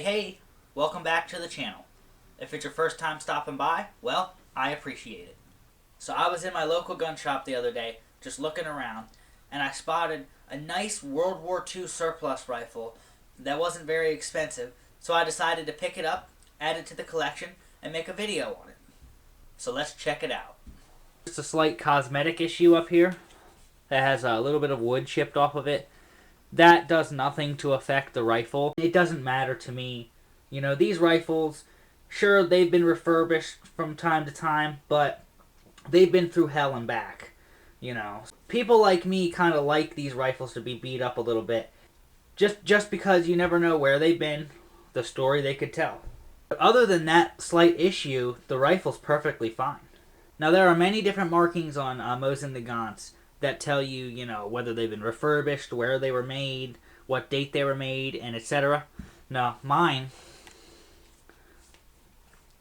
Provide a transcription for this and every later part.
Hey, welcome back to the channel. If it's your first time stopping by, well, I appreciate it. So I was in my local gun shop the other day, just looking around, and I spotted a nice World War II surplus rifle that wasn't very expensive, so I decided to pick it up, add it to the collection, and make a video on it. So let's check it out. Just a slight cosmetic issue up here that has a little bit of wood chipped off of it. That does nothing to affect the rifle. It doesn't matter to me. You know, these rifles, sure, they've been refurbished from time to time, but they've been through hell and back. You know, people like me kind of like these rifles to be beat up a little bit. Just because you never know where they've been, the story they could tell. But other than that slight issue, the rifle's perfectly fine. Now, there are many different markings on Mosin-Nagants that tell you, you know, whether they've been refurbished, where they were made, what date they were made, and etc. Now, mine,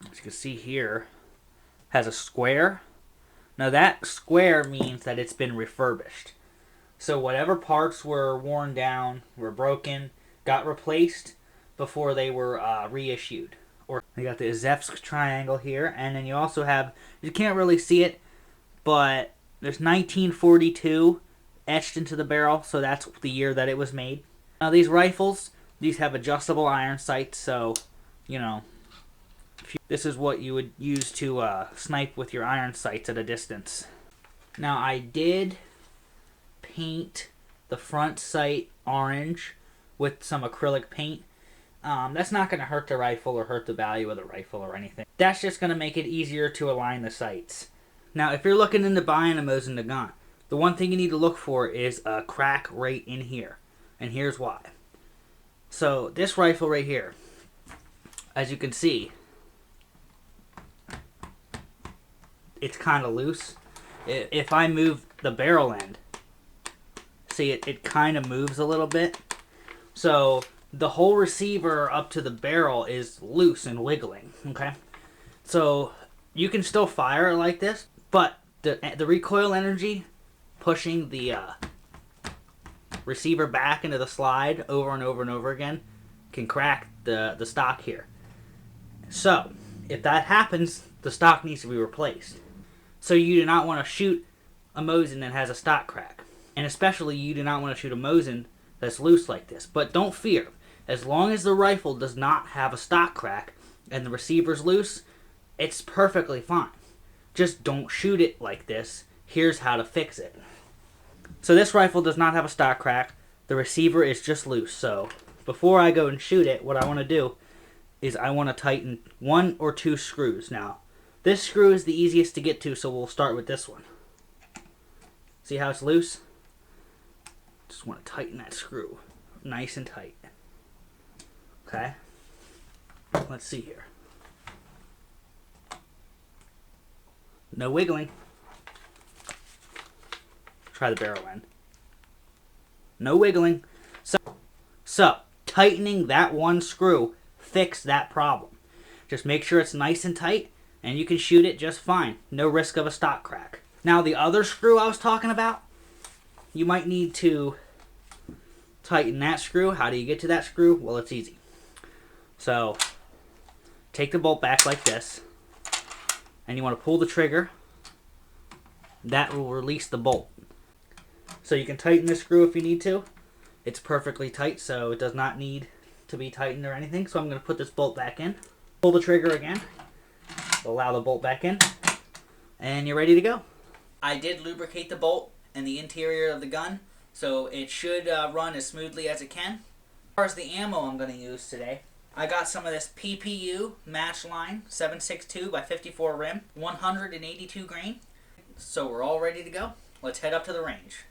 as you can see here, has a square. Now, that square means that it's been refurbished. So whatever parts were worn down, were broken, got replaced before they were reissued. Or you got the Zevsk triangle here, and then you also have, you can't really see it, but there's 1942 etched into the barrel, so that's the year that it was made. Now these rifles, these have adjustable iron sights, so, you know, this is what you would use to snipe with your iron sights at a distance. Now I did paint the front sight orange with some acrylic paint. That's not going to hurt the rifle or hurt the value of the rifle or anything. That's just going to make it easier to align the sights. Now, if you're looking into buying a Mosin-Nagant, the one thing you need to look for is a crack right in here. And here's why. So, this rifle right here, as you can see, it's kind of loose. If I move the barrel end, see, it kind of moves a little bit. So, the whole receiver up to the barrel is loose and wiggling, okay? So, you can still fire it like this, but the recoil energy pushing the receiver back into the slide over and over and over again can crack the stock here. So, if that happens, the stock needs to be replaced. So you do not want to shoot a Mosin that has a stock crack. And especially you do not want to shoot a Mosin that's loose like this. But don't fear. As long as the rifle does not have a stock crack and the receiver's loose, it's perfectly fine. Just don't shoot it like this. Here's how to fix it. So this rifle does not have a stock crack. The receiver is just loose. So before I go and shoot it, what I want to do is I want to tighten 1 or 2 screws. Now, this screw is the easiest to get to, so we'll start with this one. See how it's loose? Just want to tighten that screw nice and tight. Okay? Let's see here. No wiggling. Try the barrel end. No wiggling. So tightening that one screw fixed that problem. Just make sure it's nice and tight, and you can shoot it just fine. No risk of a stock crack. Now the other screw I was talking about, you might need to tighten that screw. How do you get to that screw? Well, it's easy. So take the bolt back like this, and you want to pull the trigger. That will release the bolt. So you can tighten the screw if you need to. It's perfectly tight, so it does not need to be tightened or anything. So I'm going to put this bolt back in. Pull the trigger again. Allow the bolt back in. And you're ready to go. I did lubricate the bolt and the interior of the gun, so it should run as smoothly as it can. As far as the ammo I'm going to use today, I got some of this PPU match line 762 by 54 rim, 182 grain. So we're all ready to go. Let's head up to the range.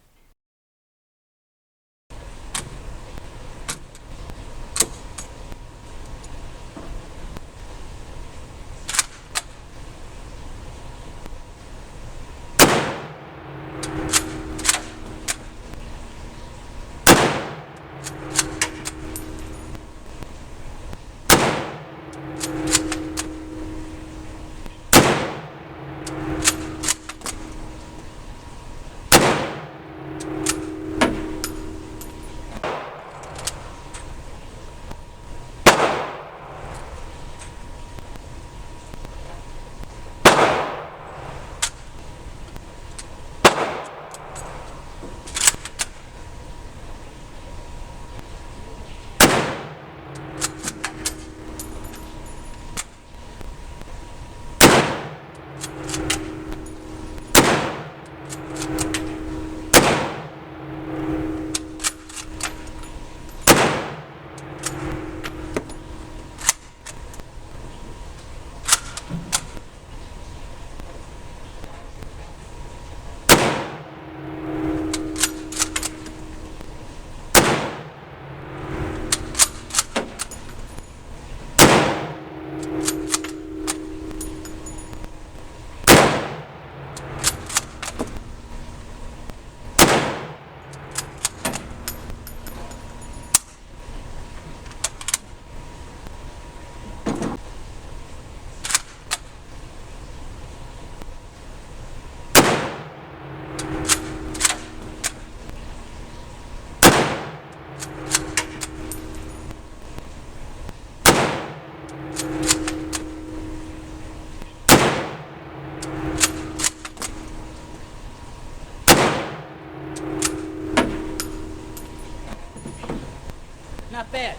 Not bad.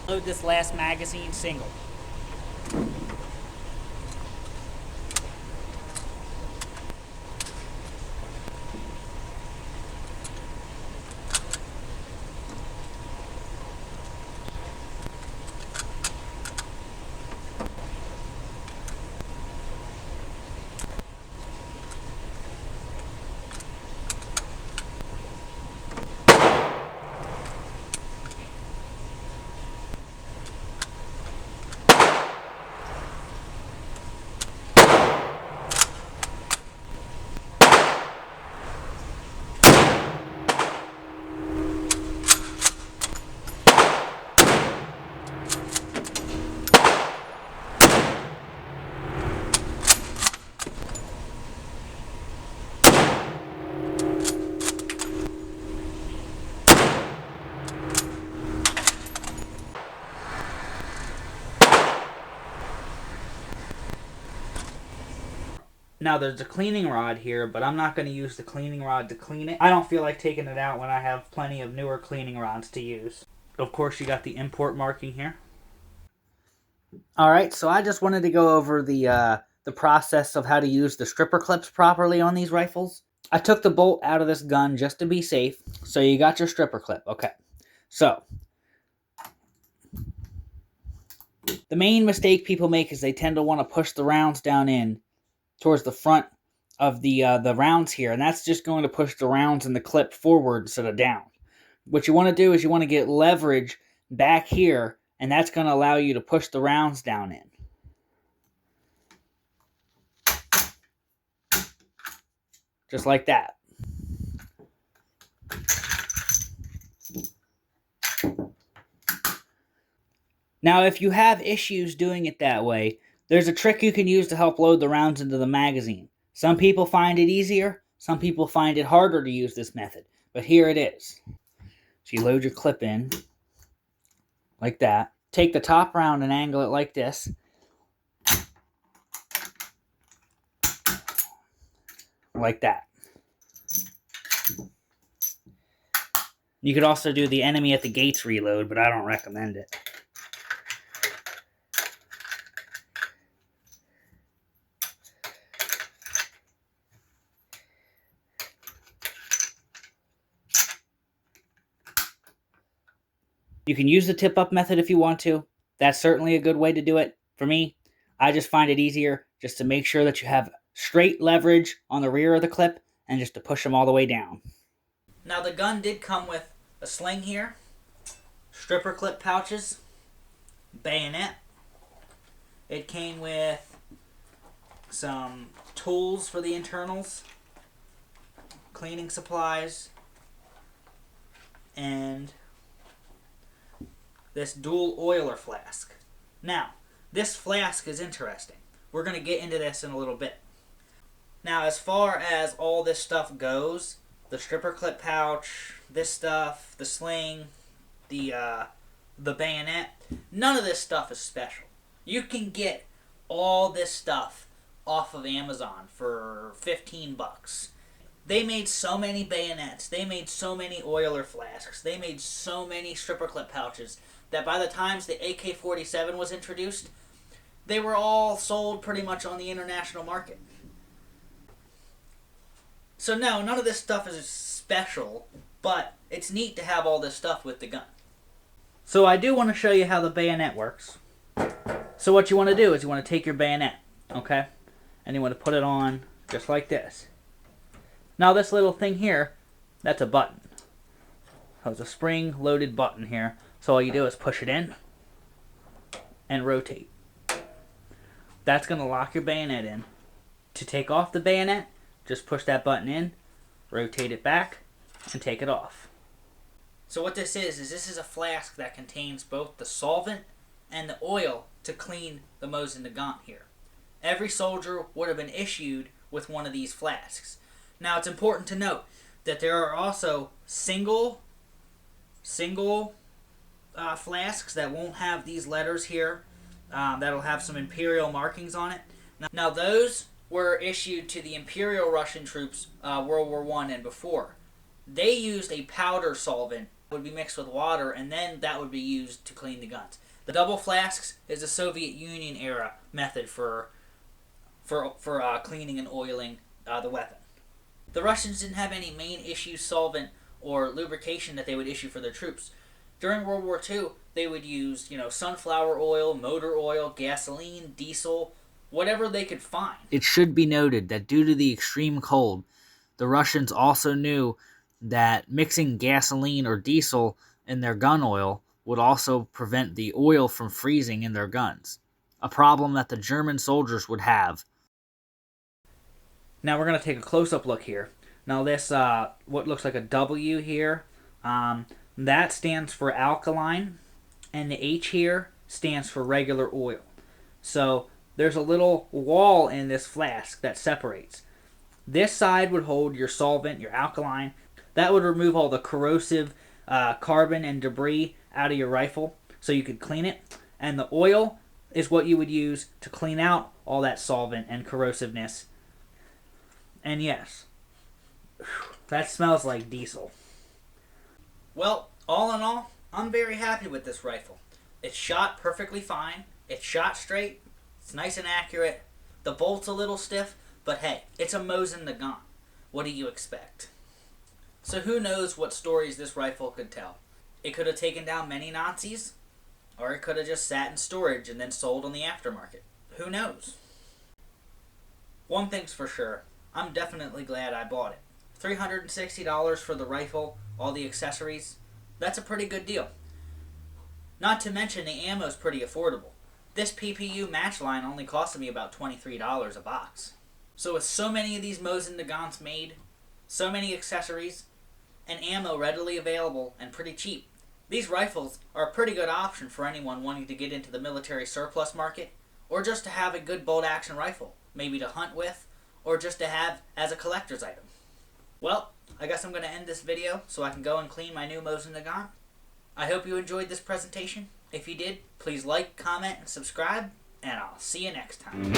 Load this last magazine single. Now there's a cleaning rod here, but I'm not going to use the cleaning rod to clean it. I don't feel like taking it out when I have plenty of newer cleaning rods to use. Of course, you got the import marking here. Alright, so I just wanted to go over the process of how to use the stripper clips properly on these rifles. I took the bolt out of this gun just to be safe, so you got your stripper clip. Okay, so the main mistake people make is they tend to want to push the rounds down in towards the front of the rounds here, and that's just going to push the rounds in the clip forward instead of down. What you want to do is you want to get leverage back here, and that's going to allow you to push the rounds down in. Just like that. Now, if you have issues doing it that way, there's a trick you can use to help load the rounds into the magazine. Some people find it easier, some people find it harder to use this method, but here it is. So you load your clip in, like that. Take the top round and angle it like this. Like that. You could also do the enemy at the gates reload, but I don't recommend it. You can use the tip-up method if you want to. That's certainly a good way to do it. For me, I just find it easier just to make sure that you have straight leverage on the rear of the clip and just to push them all the way down. Now the gun did come with a sling here, stripper clip pouches, bayonet. It came with some tools for the internals, cleaning supplies, and this dual oiler flask. Now, this flask is interesting. We're going to get into this in a little bit. Now, as far as all this stuff goes, the stripper clip pouch, this stuff, the sling, the bayonet, none of this stuff is special. You can get all this stuff off of Amazon for $15. They made so many bayonets, they made so many oiler flasks, they made so many stripper clip pouches that by the time the AK-47 was introduced, they were all sold pretty much on the international market. So no, none of this stuff is special, but it's neat to have all this stuff with the gun. So I do want to show you how the bayonet works. So what you want to do is you want to take your bayonet, okay? And you want to put it on just like this. Now this little thing here, that's a button. So it's a spring-loaded button here. So all you do is push it in and rotate. That's going to lock your bayonet in. To take off the bayonet, just push that button in, rotate it back, and take it off. So what this is a flask that contains both the solvent and the oil to clean the Mosin-Nagant here. Every soldier would have been issued with one of these flasks. Now it's important to note that there are also single flasks that won't have these letters here, that'll have some Imperial markings on it. Now those were issued to the Imperial Russian troops World War I and before. They used a powder solvent that would be mixed with water, and then that would be used to clean the guns. The double flasks is a Soviet Union era method for cleaning and oiling the weapon. The Russians didn't have any main issue solvent or lubrication that they would issue for their troops. During World War II, they would use, sunflower oil, motor oil, gasoline, diesel, whatever they could find. It should be noted that due to the extreme cold, the Russians also knew that mixing gasoline or diesel in their gun oil would also prevent the oil from freezing in their guns, a problem that the German soldiers would have. Now we're going to take a close-up look here. Now this, what looks like a W here, that stands for alkaline, and the H here stands for regular oil. So there's a little wall in this flask that separates. This side would hold your solvent, your alkaline. That would remove all the corrosive carbon and debris out of your rifle so you could clean it. And the oil is what you would use to clean out all that solvent and corrosiveness. And yes, that smells like diesel. Well, all in all, I'm very happy with this rifle. It's shot perfectly fine. It's shot straight. It's nice and accurate. The bolt's a little stiff, but hey, it's a Mosin-Nagant. What do you expect? So who knows what stories this rifle could tell? It could have taken down many Nazis, or it could have just sat in storage and then sold on the aftermarket. Who knows? One thing's for sure, I'm definitely glad I bought it. $360 for the rifle, all the accessories, that's a pretty good deal. Not to mention the ammo's pretty affordable. This PPU match line only costed me about $23 a box. So with so many of these Mosin-Nagants made, so many accessories, and ammo readily available and pretty cheap, these rifles are a pretty good option for anyone wanting to get into the military surplus market, or just to have a good bolt-action rifle, maybe to hunt with, or just to have as a collector's item. Well, I guess I'm going to end this video so I can go and clean my new Mosin-Nagant. I hope you enjoyed this presentation. If you did, please like, comment, and subscribe, and I'll see you next time.